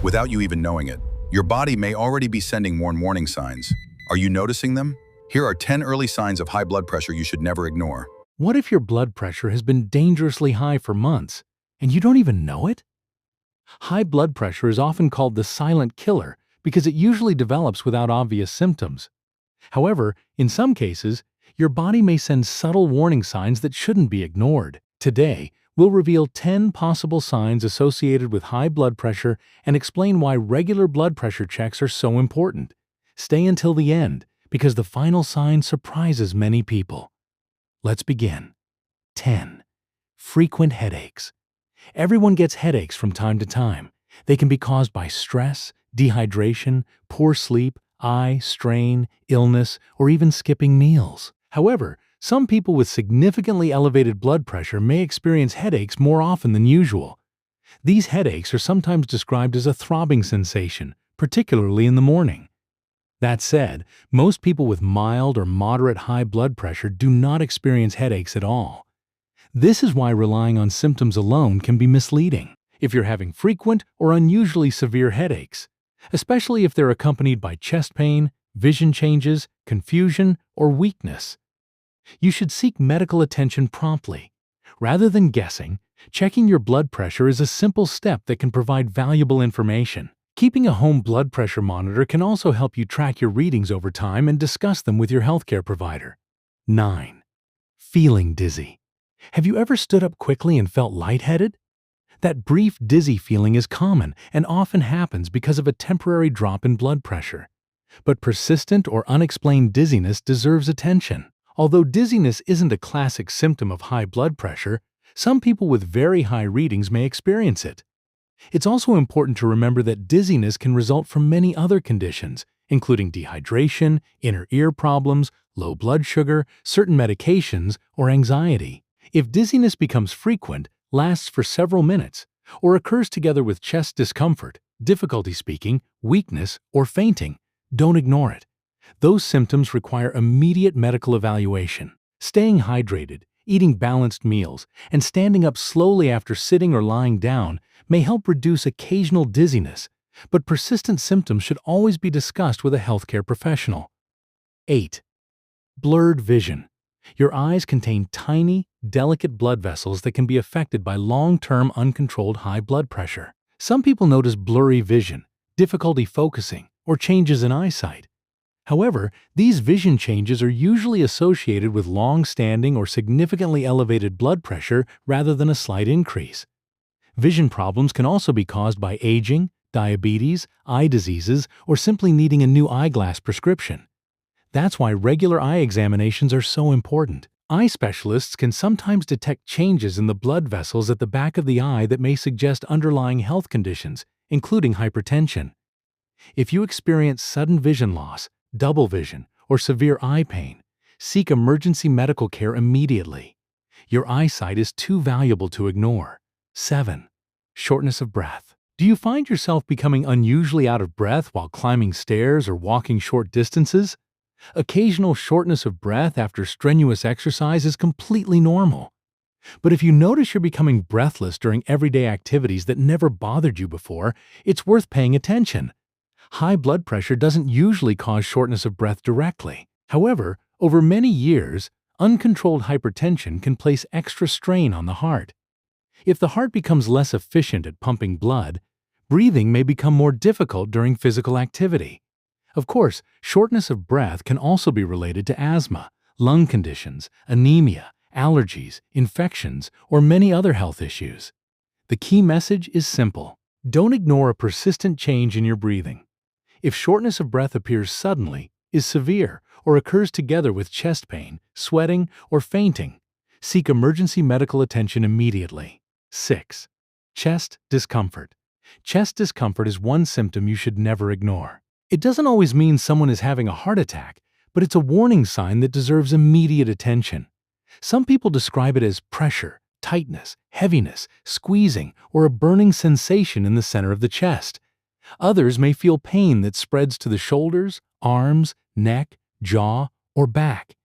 without you even knowing it. Your body may already be sending warning signs. Are you noticing them? Here are 10 early signs of high blood pressure you should never ignore. What if your blood pressure has been dangerously high for months and you don't even know it? High blood pressure is often called the silent killer because it usually develops without obvious symptoms. However, in some cases, your body may send subtle warning signs that shouldn't be ignored. Today, we'll reveal 10 possible signs associated with high blood pressure and explain why regular blood pressure checks are so important. Stay until the end, because the final sign surprises many people. Let's begin. 10. Frequent headaches. Everyone gets headaches from time to time. They can be caused by stress, dehydration, poor sleep, eye strain, illness, or even skipping meals. However, some people with significantly elevated blood pressure may experience headaches more often than usual. These headaches are sometimes described as a throbbing sensation, particularly in the morning. That said, most people with mild or moderate high blood pressure do not experience headaches at all. This is why relying on symptoms alone can be misleading. If you're having frequent or unusually severe headaches, especially if they're accompanied by chest pain, vision changes, confusion, or weakness, you should seek medical attention promptly. Rather than guessing, checking your blood pressure is a simple step that can provide valuable information. Keeping a home blood pressure monitor can also help you track your readings over time and discuss them with your healthcare provider. 9. Feeling dizzy. Have you ever stood up quickly and felt lightheaded? That brief dizzy feeling is common and often happens because of a temporary drop in blood pressure. But persistent or unexplained dizziness deserves attention. Although dizziness isn't a classic symptom of high blood pressure, some people with very high readings may experience it. It's also important to remember that dizziness can result from many other conditions, including dehydration, inner ear problems, low blood sugar, certain medications, or anxiety. If dizziness becomes frequent, lasts for several minutes, or occurs together with chest discomfort, difficulty speaking, weakness, or fainting, don't ignore it. Those symptoms require immediate medical evaluation. Staying hydrated, eating balanced meals, and standing up slowly after sitting or lying down may help reduce occasional dizziness, but persistent symptoms should always be discussed with a healthcare professional. 8. Blurred vision. Your eyes contain tiny, delicate blood vessels that can be affected by long-term uncontrolled high blood pressure. Some people notice blurry vision, difficulty focusing, or changes in eyesight. However, these vision changes are usually associated with long-standing or significantly elevated blood pressure rather than a slight increase. Vision problems can also be caused by aging, diabetes, eye diseases, or simply needing a new eyeglass prescription. That's why regular eye examinations are so important. Eye specialists can sometimes detect changes in the blood vessels at the back of the eye that may suggest underlying health conditions, including hypertension. If you experience sudden vision loss, double vision, or severe eye pain, seek emergency medical care immediately. Your eyesight is too valuable to ignore. 7. Shortness of breath. Do you find yourself becoming unusually out of breath while climbing stairs or walking short distances? Occasional shortness of breath after strenuous exercise is completely normal. But if you notice you're becoming breathless during everyday activities that never bothered you before, it's worth paying attention. High blood pressure doesn't usually cause shortness of breath directly. However, over many years, uncontrolled hypertension can place extra strain on the heart. If the heart becomes less efficient at pumping blood, breathing may become more difficult during physical activity. Of course, shortness of breath can also be related to asthma, lung conditions, anemia, allergies, infections, or many other health issues. The key message is simple. Don't ignore a persistent change in your breathing. If shortness of breath appears suddenly, is severe, or occurs together with chest pain, sweating, or fainting, seek emergency medical attention immediately. 6. Chest discomfort. Chest discomfort is one symptom you should never ignore. It doesn't always mean someone is having a heart attack, but it's a warning sign that deserves immediate attention. Some people describe it as pressure, tightness, heaviness, squeezing, or a burning sensation in the center of the chest. Others may feel pain that spreads to the shoulders, arms, neck, jaw, or back.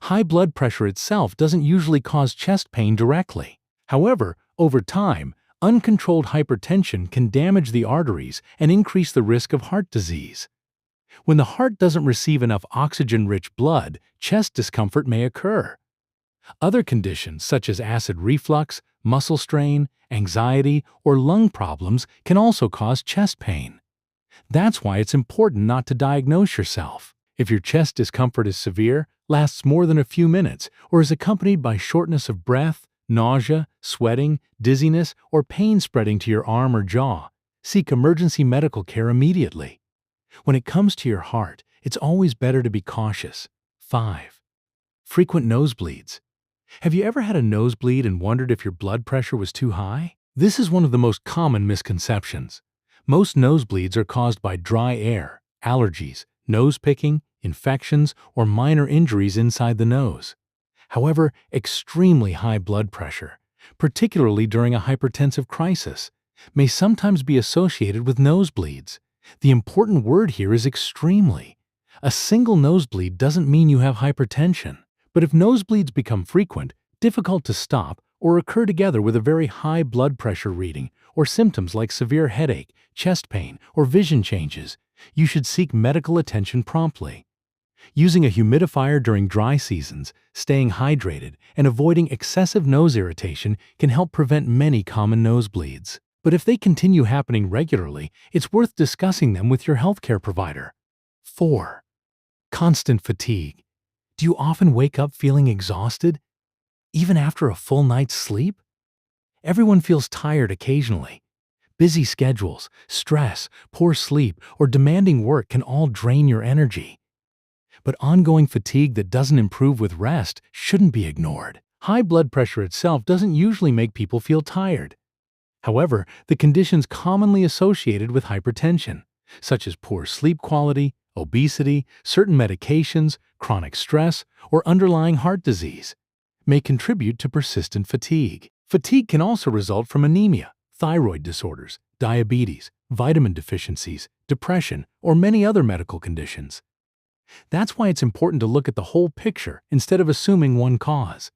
High blood pressure itself doesn't usually cause chest pain directly. However, over time, Uncontrolled hypertension can damage the arteries and increase the risk of heart disease. When the heart doesn't receive enough oxygen-rich blood, chest discomfort may occur. Other conditions such as acid reflux, muscle strain, anxiety, or lung problems can also cause chest pain. That's why it's important not to diagnose yourself. If your chest discomfort is severe, lasts more than a few minutes, or is accompanied by shortness of breath, nausea, sweating, dizziness, or pain spreading to your arm or jaw, seek emergency medical care immediately. When it comes to your heart, it's always better to be cautious. 5. Frequent nosebleeds. Have you ever had a nosebleed and wondered if your blood pressure was too high? This is one of the most common misconceptions. Most nosebleeds are caused by dry air, allergies, nose picking, infections, or minor injuries inside the nose. However, extremely high blood pressure, particularly during a hypertensive crisis, may sometimes be associated with nosebleeds. The important word here is extremely. A single nosebleed doesn't mean you have hypertension. But if nosebleeds become frequent, difficult to stop, or occur together with a very high blood pressure reading, or symptoms like severe headache, chest pain, or vision changes, you should seek medical attention promptly. Using a humidifier during dry seasons, staying hydrated, and avoiding excessive nose irritation can help prevent many common nosebleeds. But if they continue happening regularly, it's worth discussing them with your healthcare provider. 4. Constant fatigue. Do you often wake up feeling exhausted, even after a full night's sleep? Everyone feels tired occasionally. Busy schedules, stress, poor sleep, or demanding work can all drain your energy. But ongoing fatigue that doesn't improve with rest shouldn't be ignored. High blood pressure itself doesn't usually make people feel tired. However, the conditions commonly associated with hypertension, such as poor sleep quality, obesity, certain medications, chronic stress, or underlying heart disease, may contribute to persistent fatigue. Fatigue can also result from anemia, thyroid disorders, diabetes, vitamin deficiencies, depression, or many other medical conditions. That's why it's important to look at the whole picture instead of assuming one cause.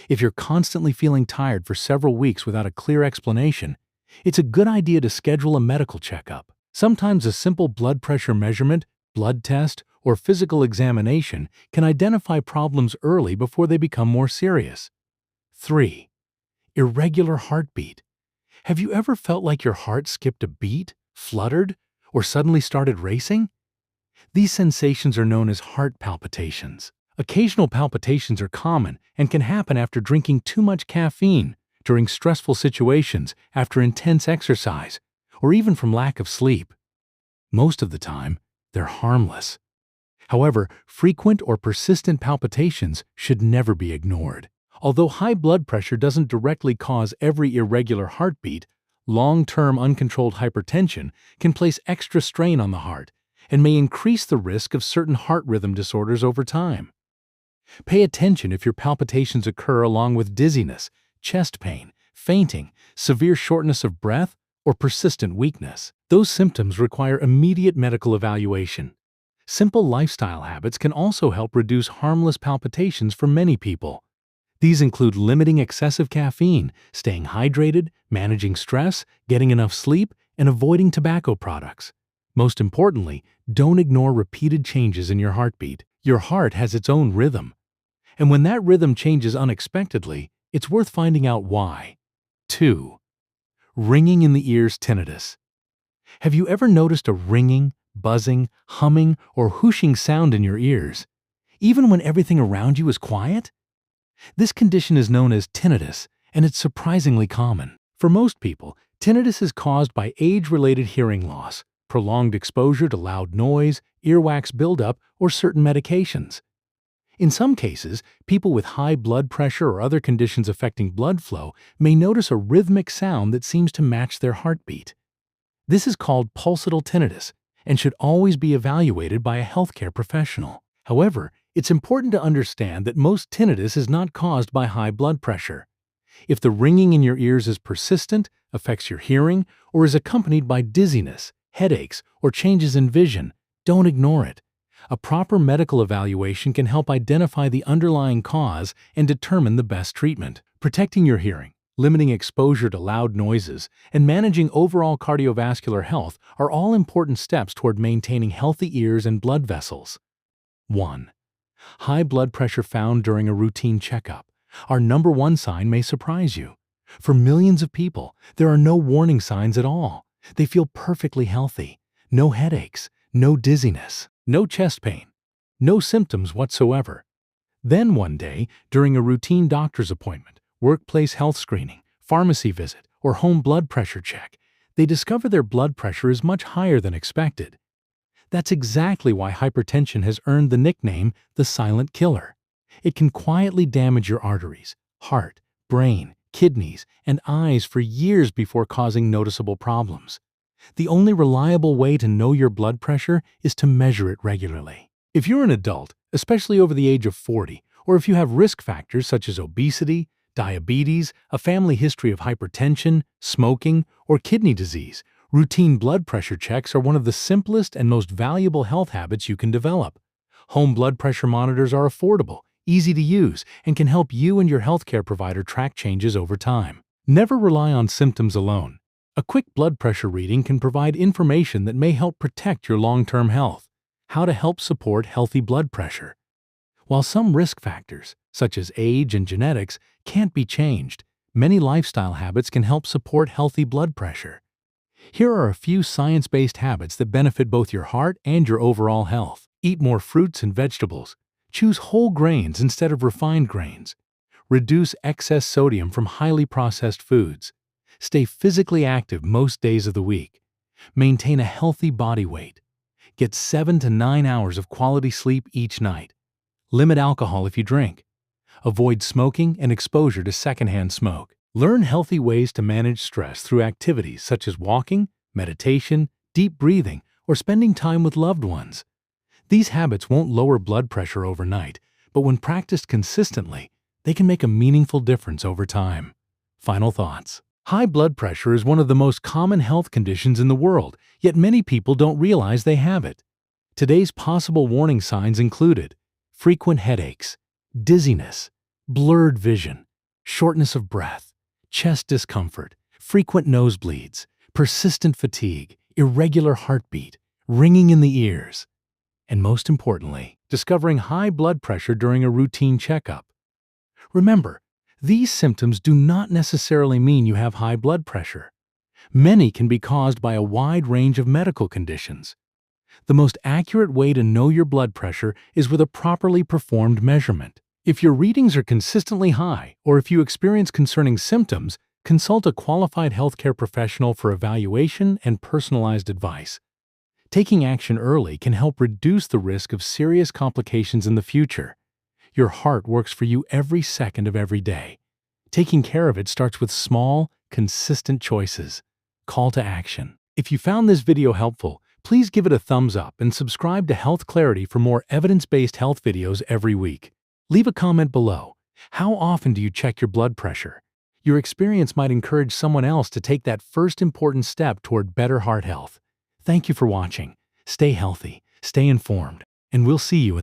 If you're constantly feeling tired for several weeks without a clear explanation, it's a good idea to schedule a medical checkup. Sometimes a simple blood pressure measurement, blood test, or physical examination can identify problems early before they become more serious. 3. Irregular heartbeat. Have you ever felt like your heart skipped a beat, fluttered, or suddenly started racing? These sensations are known as heart palpitations. Occasional palpitations are common and can happen after drinking too much caffeine, during stressful situations, after intense exercise, or even from lack of sleep. Most of the time, they're harmless. However, frequent or persistent palpitations should never be ignored. Although high blood pressure doesn't directly cause every irregular heartbeat, long-term uncontrolled hypertension can place extra strain on the heart and may increase the risk of certain heart rhythm disorders over time. Pay attention if your palpitations occur along with dizziness, chest pain, fainting, severe shortness of breath, or persistent weakness. Those symptoms require immediate medical evaluation. Simple lifestyle habits can also help reduce harmless palpitations for many people. These include limiting excessive caffeine, staying hydrated, managing stress, getting enough sleep, and avoiding tobacco products. Most importantly, don't ignore repeated changes in your heartbeat. Your heart has its own rhythm. And when that rhythm changes unexpectedly, it's worth finding out why. 2. Ringing in the ears tinnitus. Have you ever noticed a ringing, buzzing, humming, or whooshing sound in your ears, even when everything around you is quiet? This condition is known as tinnitus, and it's surprisingly common. For most people, tinnitus is caused by age-related hearing loss, prolonged exposure to loud noise, earwax buildup, or certain medications. In some cases, people with high blood pressure or other conditions affecting blood flow may notice a rhythmic sound that seems to match their heartbeat. This is called pulsatile tinnitus and should always be evaluated by a healthcare professional. However, it's important to understand that most tinnitus is not caused by high blood pressure. If the ringing in your ears is persistent, affects your hearing, or is accompanied by dizziness, headaches, or changes in vision, don't ignore it. A proper medical evaluation can help identify the underlying cause and determine the best treatment. Protecting your hearing. limiting exposure to loud noises, and managing overall cardiovascular health are all important steps toward maintaining healthy ears and blood vessels. 1. High blood pressure found during a routine checkup. Our number one sign may surprise you. For millions of people, there are no warning signs at all. They feel perfectly healthy. No headaches, no dizziness, no chest pain, no symptoms whatsoever. Then one day, during a routine doctor's appointment, workplace health screening, pharmacy visit, or home blood pressure check, they discover their blood pressure is much higher than expected. That's exactly why hypertension has earned the nickname the silent killer. It can quietly damage your arteries, heart, brain, kidneys, and eyes for years before causing noticeable problems. The only reliable way to know your blood pressure is to measure it regularly. If you're an adult, especially over the age of 40, or if you have risk factors such as obesity, diabetes, a family history of hypertension, smoking, or kidney disease, routine blood pressure checks are one of the simplest and most valuable health habits you can develop. Home blood pressure monitors are affordable, easy to use, and can help you and your healthcare provider track changes over time. Never rely on symptoms alone. A quick blood pressure reading can provide information that may help protect your long-term health. How to help support healthy blood pressure. While some risk factors, such as age and genetics, can't be changed, many lifestyle habits can help support healthy blood pressure. Here are a few science-based habits that benefit both your heart and your overall health. Eat more fruits and vegetables. Choose whole grains instead of refined grains. Reduce excess sodium from highly processed foods. Stay physically active most days of the week. Maintain a healthy body weight. Get 7 to 9 hours of quality sleep each night. Limit alcohol if you drink. Avoid smoking and exposure to secondhand smoke. Learn healthy ways to manage stress through activities such as walking, meditation, deep breathing, or spending time with loved ones. These habits won't lower blood pressure overnight, but when practiced consistently, they can make a meaningful difference over time. Final thoughts. High blood pressure is one of the most common health conditions in the world, yet many people don't realize they have it. Today's possible warning signs included frequent headaches, dizziness, blurred vision, shortness of breath, chest discomfort, frequent nosebleeds, persistent fatigue, irregular heartbeat, ringing in the ears, and most importantly, discovering high blood pressure during a routine checkup. Remember, these symptoms do not necessarily mean you have high blood pressure. Many can be caused by a wide range of medical conditions. The most accurate way to know your blood pressure is with a properly performed measurement. If your readings are consistently high, or if you experience concerning symptoms, consult a qualified healthcare professional for evaluation and personalized advice. Taking action early can help reduce the risk of serious complications in the future. Your heart works for you every second of every day. Taking care of it starts with small, consistent choices. Call to action. If you found this video helpful, please give it a thumbs up and subscribe to Health Clarity for more evidence-based health videos every week. Leave a comment below. How often do you check your blood pressure? Your experience might encourage someone else to take that first important step toward better heart health. Thank you for watching. Stay healthy, stay informed, and we'll see you